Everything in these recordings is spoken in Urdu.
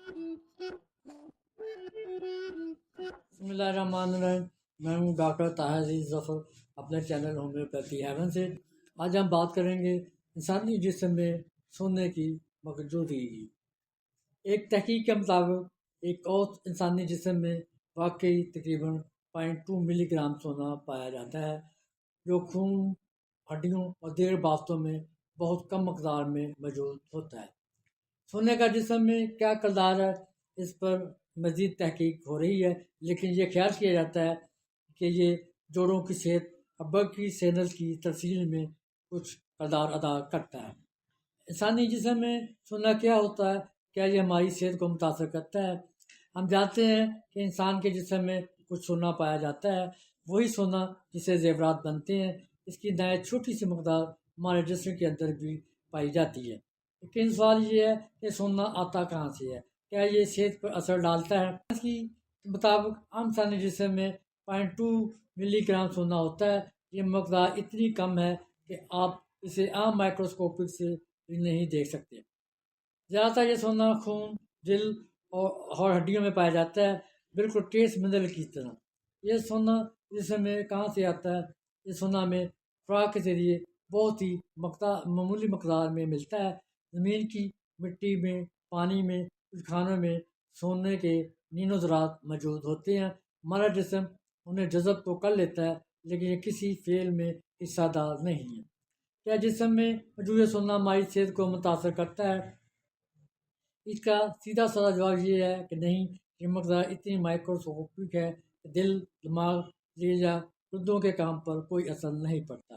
بسم اللہ الرحمن الرحیم۔ میں ہوں ڈاکٹر طاہر عزیز ظفر، اپنے چینل ہومیوپیتھی ہیون سے۔ آج ہم بات کریں گے انسانی جسم میں سونے کی موجودگی کی۔ ایک تحقیق کے مطابق ایک اور انسانی جسم میں واقعی تقریباً 0.2 ملی گرام سونا پایا جاتا ہے، جو خون، ہڈیوں اور دیگر بافتوں میں بہت کم مقدار میں موجود ہوتا ہے۔ سونے کا جسم میں کیا کردار ہے، اس پر مزید تحقیق ہو رہی ہے، لیکن یہ خیال کیا جاتا ہے کہ یہ جوڑوں کی صحت اور برقی سیگنل کی ترسیل میں کچھ کردار ادا کرتا ہے۔ انسانی جسم میں سونا کیا ہوتا ہے، کیا یہ ہماری صحت کو متاثر کرتا ہے؟ ہم جانتے ہیں کہ انسان کے جسم میں کچھ سونا پایا جاتا ہے، وہی سونا جسے زیورات بنتے ہیں۔ اس کی نہایت چھوٹی سی مقدار ہمارے جسم کے اندر بھی پائی جاتی ہے، لیکن سوال یہ ہے کہ سونا آتا کہاں سے ہے؟ کیا یہ صحت پر اثر ڈالتا ہے؟ اس کے مطابق عام انسانی جسم میں 0.2 ملی گرام سونا ہوتا ہے۔ یہ مقدار اتنی کم ہے کہ آپ اسے عام مائکروسکوپک سے بھی نہیں دیکھ سکتے۔ زیادہ تر یہ سونا خون، دل اور ہڈیوں میں پایا جاتا ہے، بالکل ٹریس منرل کی طرح۔ یہ سونا جسم میں کہاں سے آتا ہے؟ یہ سونا میں خوراک کے ذریعے بہت ہی معمولی مقدار میں ملتا ہے۔ زمین کی مٹی میں، پانی میں، کچھ کھانوں میں سونے کے نینو ذرات موجود ہوتے ہیں۔ ہمارا جسم انہیں جذب تو کر لیتا ہے، لیکن یہ کسی فعل میں حصہ دار نہیں ہے۔ کیا جسم میں موجود سونا ہماری صحت کو متاثر کرتا ہے؟ اس کا سیدھا سادہ جواب یہ ہے کہ نہیں۔ یہ مقدار اتنی مائکروسکوپک ہے کہ دل، دماغ، دل یا گردوں کے کام پر کوئی اثر نہیں پڑتا۔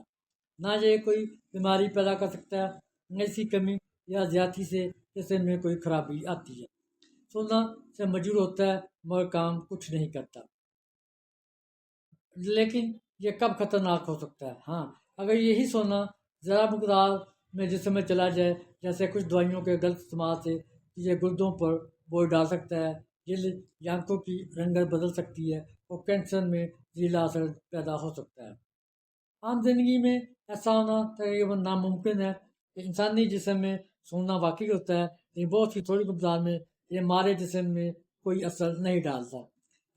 نہ یہ کوئی بیماری پیدا کر سکتا ہے، نہ اس کی کمی یا زیادتی سے جسم میں کوئی خرابی آتی ہے۔ سونا سے موجود ہوتا ہے مگر کام کچھ نہیں کرتا۔ لیکن یہ کب خطرناک ہو سکتا ہے؟ ہاں، اگر یہی سونا ذرا مقدار میں جسم میں چلا جائے، جیسے کچھ دوائیوں کے غلط استعمال سے، یہ گردوں پر بوجھ ڈال سکتا ہے، جلد یا آنکھوں کی رنگت بدل سکتی ہے اور کینسر میں زہریلا اثر پیدا ہو سکتا ہے۔ عام زندگی میں ایسا ہونا تقریباً ناممکن ہے کہ انسانی جسم میں سونا واقعی ہوتا ہے، لیکن بہت ہی تھوڑی مقدار میں یہ ہمارے جسم میں کوئی اثر نہیں ڈالتا۔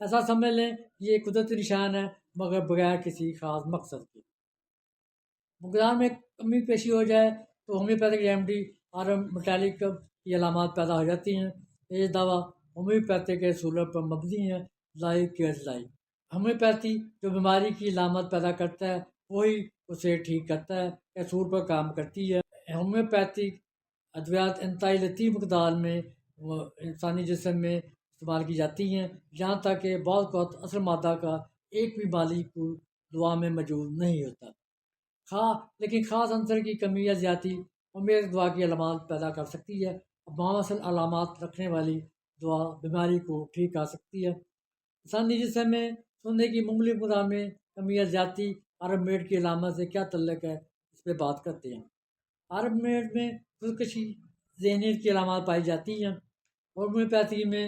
ایسا سمجھ لیں یہ ایک قدرتی نشان ہے، مگر بغیر کسی خاص مقصد کے۔ مقدار میں کمی پیشی ہو جائے تو ہومیوپیتھک ریمیڈی میٹالکم کی علامات پیدا ہو جاتی ہیں۔ یہ دوا ہومیوپیتھی کے اصولوں پر مبنی ہے، لائی کیئر لائی۔ ہومیوپیتھی جو بیماری کی علامت پیدا کرتا ہے وہی اسے ٹھیک کرتا ہے، اصول پر کام کرتی ہے۔ ہومیوپیتھک ادویات انتہائی لطیف مقدار میں انسانی جسم میں استعمال کی جاتی ہیں، جہاں تک کہ بعض اوقات اصل مادہ کا ایک بھی مالیکول دوا میں موجود نہیں ہوتا۔ لیکن خاص عنصر کی کمی یا زیادتی ہومیوپیتھک دوا کی علامات پیدا کر سکتی ہے۔ مؤثر علامات رکھنے والی دوا بیماری کو ٹھیک کر سکتی ہے۔ انسانی جسم میں سونے کی معمولی مقدار میں کمی یا زیادتی آرمبیڈ کی علامت سے کیا تعلق ہے، اس پہ بات کرتے ہیں۔ آرمبیڈ میں خودکشی، ذہنیت کی علامات پائی جاتی ہیں۔ ہومیوپیتھی میں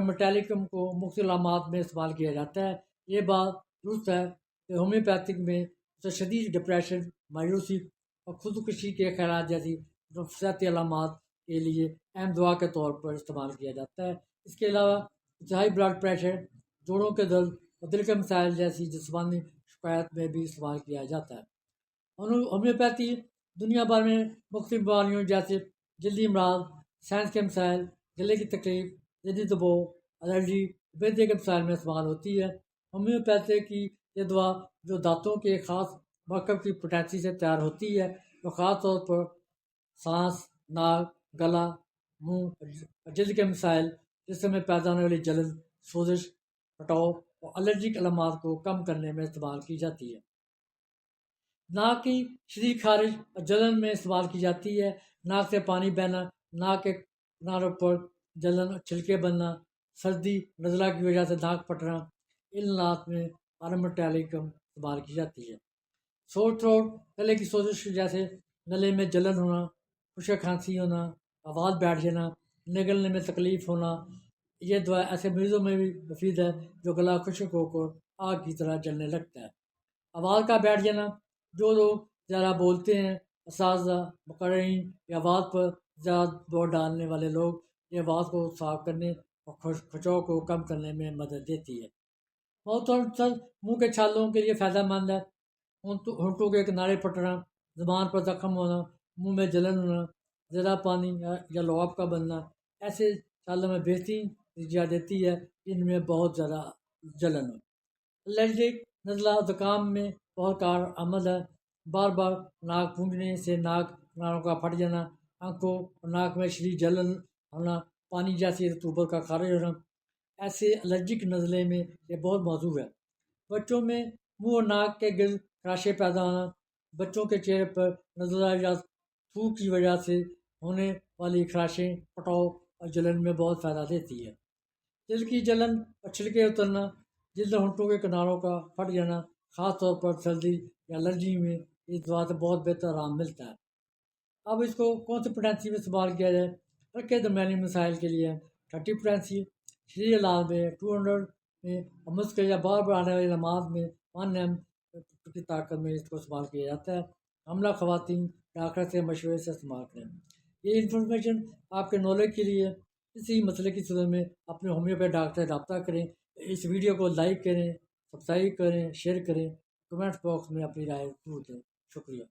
میٹالکم کو مختلف علامات میں استعمال کیا جاتا ہے۔ یہ بات درست ہے کہ ہومیوپیتھک میں شدید ڈپریشن، مایوسی اور خودکشی کے خیالات جیسی نفسیاتی علامات کے لیے اہم دوا کے طور پر استعمال کیا جاتا ہے۔ اس کے علاوہ انتہائی بلڈ پریشر، جوڑوں کے درد اور دل کے مسائل جیسی جسمانی شکایات میں بھی استعمال کیا جاتا ہے۔ ہومیوپیتھی دنیا بھر میں مختلف بیماریوں جیسے جلدی امراض، سائنس کے مسائل، گلے کی تکلیف، ذہنی دباؤ، الرجی، بیدے کے مسائل میں استعمال ہوتی ہے۔ ہومیوپیتھی کی یہ دوا جو دانتوں کے خاص مرکب کی پوٹینسی سے تیار ہوتی ہے، جو خاص طور پر سانس، ناک، گلا، منہ اور جلد کے مسائل، جسم میں پیدا ہونے والی جلن، سوزش، پھٹاؤ اور الرجک علامات کو کم کرنے میں استعمال کی جاتی ہے۔ ناک کی شدید خارش اور جلن میں استعمال کی جاتی ہے۔ ناک سے پانی بہنا، ناک کے کناروں پر جلن اور چھلکے بننا، سردی، نزلہ کی وجہ سے ناک پھٹنا، ان حالات میں میٹالکم استعمال کی جاتی ہے۔ سور تھروٹ، گلے کی سوزش جیسے گلے میں جلن ہونا، خشک کھانسی ہونا، آواز بیٹھ جانا، نگلنے میں تکلیف ہونا، یہ دوا ایسے مریضوں میں بھی مفید ہے جو گلا خشک ہو کر آگ کی طرح جلنے لگتا ہے۔ آواز کا بیٹھ جانا، جو لوگ زیادہ بولتے ہیں، اساتذہ، مقررین یا آواز پر زیادہ زور ڈالنے والے لوگ، یہ آواز کو صاف کرنے اور کھچاؤ کو کم کرنے میں مدد دیتی ہے۔ بہت اور منہ کے چھالوں کے لیے فائدہ مند ہے۔ ہونٹوں کے کنارے پھٹنا، زبان پر زخم ہونا، منہ میں جلن ہونا، زیادہ پانی یا لعاب کا بننا ایسے چھالوں میں بہترین نتیجہ دیتی ہے ان میں بہت زیادہ جلن ہو۔ الرجک نزلہ زکام میں بہت کارآمد ہے۔ بار بار ناک پونجنے سے ناک کناروں کا پھٹ جانا، آنکھوں اور ناک میں شدید جلن ہونا، پانی جیسی رطوبت کا خارج ہونا، ایسے الرجک نزلے میں یہ بہت موزوں ہے۔ بچوں میں منہ اور ناک کے گرد خراشیں پیدا ہونا، بچوں کے چہرے پر نزلہ یا تھوک کی وجہ سے ہونے والی خراشیں پٹاؤ اور جلن میں بہت فائدہ دیتی ہے۔ جلد کی جلن اور چھلکے اترنا، جلد اور ہونٹوں کے کناروں کا پھٹ جانا، خاص طور پر سردی یا الرجی میں اس دوا سے بہت بہتر آرام ملتا ہے۔ اب اس کو کون سی پوٹینسی میں استعمال کیا جائے؟ ہلکے درمیانی مسائل کے لیے 30 پوٹینسی، شدید علاج میں 200 میں، اور مشکل یا بار بار آنے والی علامات میں 1 M کی طاقت میں اس کو استعمال کیا جاتا ہے۔ حاملہ خواتین ڈاکٹر سے مشورے سے استعمال کریں۔ یہ انفارمیشن آپ کے نالج کے لیے، اسی مسئلے کی صورت میں اپنے ہومیوپیتھ ڈاکٹر سے رابطہ کریں۔ اس ویڈیو کو لائک کریں، سبسکرائب کریں، شیئر کریں، کمنٹس باکس میں اپنی رائے ضرور دیں۔ شکریہ۔